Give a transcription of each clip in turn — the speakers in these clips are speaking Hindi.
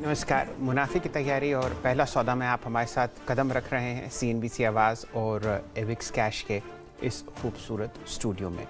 नमस्कार। मुनाफे की तैयारी और पहला सौदा में आप हमारे साथ कदम रख रहे हैं CNBC आवाज़ और एविक्स कैश के इस खूबसूरत स्टूडियो में।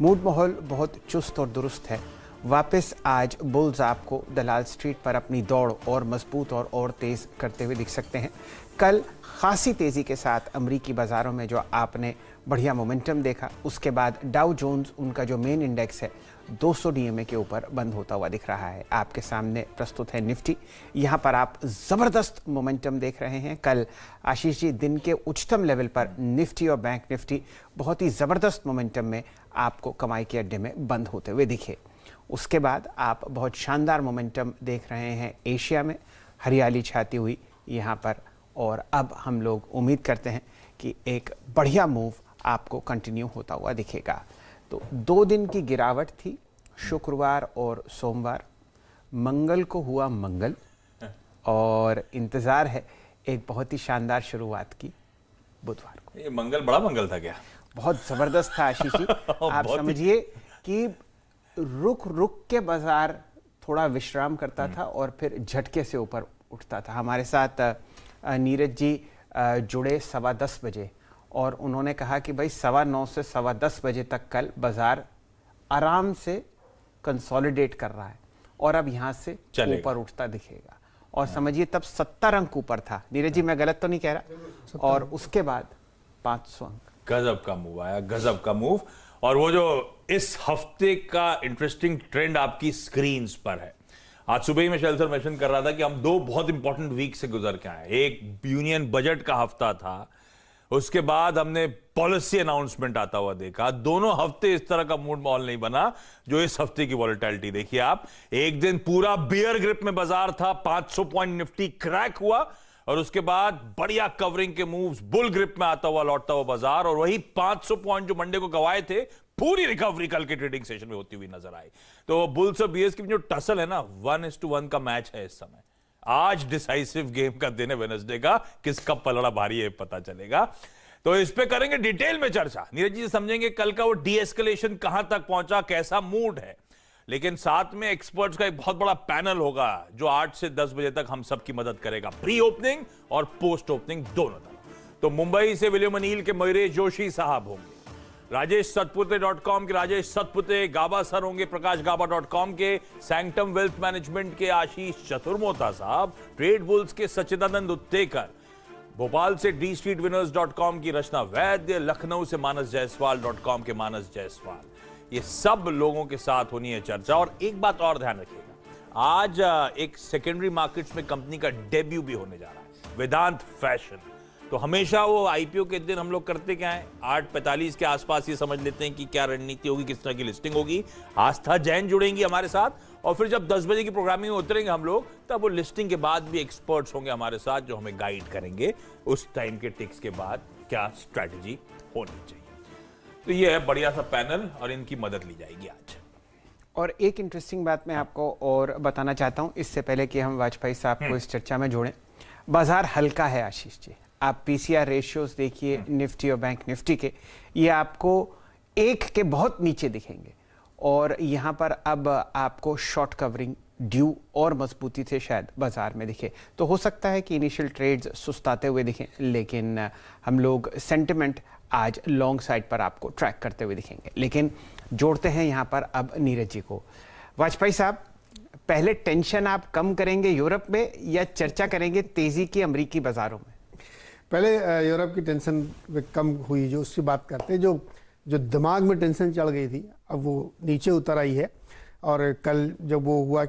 मूड माहौल बहुत चुस्त और दुरुस्त है। वापस आज बुल्स आपको दलाल स्ट्रीट पर अपनी दौड़ और मजबूत और तेज़ करते हुए दिख सकते हैं। कल खासी तेज़ी के साथ अमरीकी बाज़ारों में जो आपने बढ़िया मोमेंटम देखा, उसके बाद डाउ जोन्स उनका जो मेन इंडेक्स है 200 DMA के ऊपर बंद होता हुआ दिख रहा है। आपके सामने प्रस्तुत है निफ्टी। यहाँ पर आप ज़बरदस्त मोमेंटम देख रहे हैं। कल आशीष जी दिन के उच्चतम लेवल पर निफ्टी और बैंक निफ्टी बहुत ही ज़बरदस्त मोमेंटम में आपको कमाई के अड्डे में बंद होते हुए दिखे। उसके बाद आप बहुत शानदार मोमेंटम देख रहे हैं एशिया में, हरियाली छाती हुई यहाँ पर, और अब हम लोग उम्मीद करते हैं कि एक बढ़िया मूव आपको कंटिन्यू होता हुआ दिखेगा। तो 2 दिन की गिरावट थी, शुक्रवार और सोमवार। मंगल को हुआ मंगल और इंतज़ार है एक बहुत ही शानदार शुरुआत की बुधवार को। ये मंगल बड़ा मंगल था क्या? बहुत ज़बरदस्त था आशीष जी। आप समझिए कि रुक रुक के बाजार थोड़ा विश्राम करता था और फिर झटके से ऊपर उठता था। हमारे साथ नीरज जी जुड़े 10:15 बजे और उन्होंने कहा कि भाई 9:15 से 10:15 बजे तक कल बाजार आराम से कंसोलिडेट कर रहा है और अब यहाँ से ऊपर उठता दिखेगा। और समझिए तब 70 अंक ऊपर था। नीरज जी मैं गलत तो नहीं कह रहा? और उसके बाद 500 अंक। गजब का मूव आया, गजब का मूव। और वो जो इस हफ्ते का इंटरेस्टिंग ट्रेंड आपकी स्क्रीन्स पर है। आज सुबह ही मैं शैल सर मेंशन कर रहा था कि हम 2 बहुत इंपॉर्टेंट वीक से गुजर के आए। एक यूनियन बजट का हफ्ता था, उसके बाद हमने पॉलिसी अनाउंसमेंट आता हुआ देखा। दोनों हफ्ते इस तरह का मूड माहौल नहीं बना जो इस हफ्ते की वॉलेटिलिटी देखिए आप। एक दिन पूरा बियर ग्रिप में बाजार था, 500 पॉइंट निफ्टी क्रैक हुआ और उसके बाद बढ़िया कवरिंग के मूव्स, बुल ग्रिप में आता हुआ लौटता हुआ बाजार, और वही 500 पॉइंट जो मंडे को गवाए थे, पूरी रिकवरी कल के ट्रेडिंग सेशन में होती हुई नजर आई। तो बुल्स और बियर्स की जो टसल है ना, 1:1 का मैच है इस समय। आज डिसाइसिव गेम का दिन है वेडनेसडे का, किसका पलड़ा भारी है पता चलेगा। तो इस पे करेंगे डिटेल में चर्चा। नीरज जी से समझेंगे कल का वो डीएस्केलेशन कहां तक पहुंचा, कैसा मूड है। लेकिन साथ में एक्सपर्ट्स का एक बहुत बड़ा पैनल होगा जो 8 से 10 बजे तक हम सबकी मदद करेगा, प्री ओपनिंग और पोस्ट ओपनिंग दोनों तरफ। तो मुंबई से विलियम अनील के मयूरेश जोशी साहब होंगे, राजेश सतपुते.com के राजेश सतपुते, गाबा सर होंगे प्रकाशगाबा.com के, सैंक्टम वेल्थ मैनेजमेंट के आशीष चतुर्मोता साहब, ट्रेड बुल्स के सच्चिदानंद उत्तेकर, भोपाल से dstreetwinners.com की रचना वैद्य, लखनऊ से मानस जायसवाल.com के मानस जायसवाल। ये सब लोगों के साथ होनी है चर्चा। और एक बात और ध्यान रखिएगा, आज एक सेकेंडरी मार्केट्स में कंपनी का डेब्यू भी होने जा रहा है, वेदांत फैशन। तो हमेशा वो आईपीओ के दिन हम लोग करते क्या है, 8:45 के आसपास ये समझ लेते हैं कि क्या रणनीति होगी, किस तरह की लिस्टिंग होगी। आस्था जैन जुड़ेंगी हमारे साथ और फिर जब 10 बजे की प्रोग्रामिंग में उतरेंगे हम लोग, तब वो लिस्टिंग के बाद भी एक्सपर्ट्स होंगे हमारे साथ जो हमें गाइड करेंगे उस टाइम के टिक्स के बाद क्या स्ट्रैटेजी होनी चाहिए। तो ये है बढ़िया सा पैनल और इनकी मदद ली जाएगी आज। और एक इंटरेस्टिंग बात मैं आपको और बताना चाहता हूं इससे पहले कि हम वाजपेयी साहब को इस चर्चा में जोड़ें। बाजार हल्का है आशीष जी। आप पीसीआर रेशियोज देखिए निफ्टी और बैंक निफ्टी के, ये आपको 1 के बहुत नीचे दिखेंगे और यहाँ पर अब आपको शॉर्ट कवरिंग ड्यू और मजबूती से शायद बाजार में दिखे। तो हो सकता है कि इनिशियल ट्रेड्स सुस्ताते हुए दिखें, लेकिन हम लोग सेंटिमेंट आज लॉन्ग साइड पर आपको ट्रैक करते हुए दिखेंगे। लेकिन जोड़ते हैं यहाँ पर अब नीरज जी को। वाजपेयी साहब, पहले टेंशन आप कम करेंगे यूरोप में या चर्चा करेंगे तेजी की अमरीकी बाजारों में? पहले यूरोप की टेंशन कम हुई जो उसकी बात करते हैं। जो दिमाग में टेंशन चढ़ गई थी अब वो नीचे उतर आई है। और कल जब वो हुआ